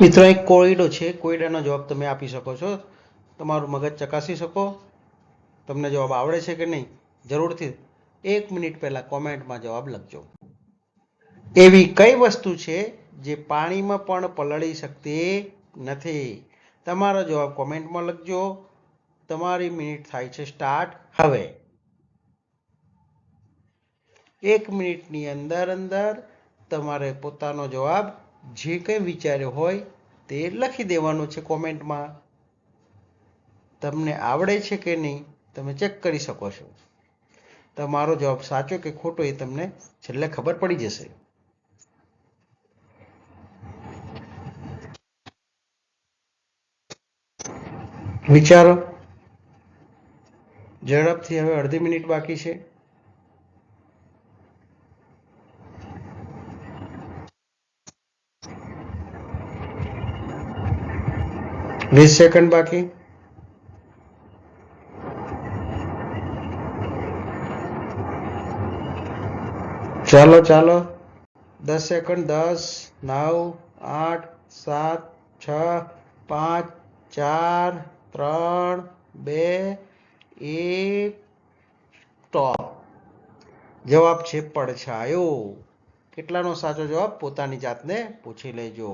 મિત્રો એક કોયડો છે, કોયડાનો જવાબ તમે આપી શકો છો, તમારું મગજ ચકાસી શકો, તમને જવાબ આવડે છે કે નહીં જરૂરથી 1 મિનિટ પહેલા કોમેન્ટમાં જવાબ લખજો. એવી કઈ વસ્તુ છે જે પાણીમાં પણ પલળી શકતી નથી? તમારો જવાબ કોમેન્ટમાં લખજો. તમારી મિનિટ થાય છે સ્ટાર્ટ હવે. 1 મિનિટની અંદર તમારે પોતાનો જવાબ જે કંઈ વિચાર્યો હોય તે લખી દેવાનું છે કોમેન્ટમાં. તમને આવડે છે કે નહીં તમે ચેક કરી શકો છો. તમારો જવાબ સાચો કે ખોટો એ તમને છેલ્લે ખબર પડી જશે. વિચારો ઝડપથી, હવે અડધી મિનિટ બાકી છે. વીસ સેકન્ડ બાકી. ચાલો 10 સેકન્ડ. 10, 9, 8, 7, 6, 5, 4, 3, 2, 1. સ્ટોપ. જવાબ છે પડછાયો. કેટલાનો સાચો જવાબ પોતાની જાતને પૂછી લેજો.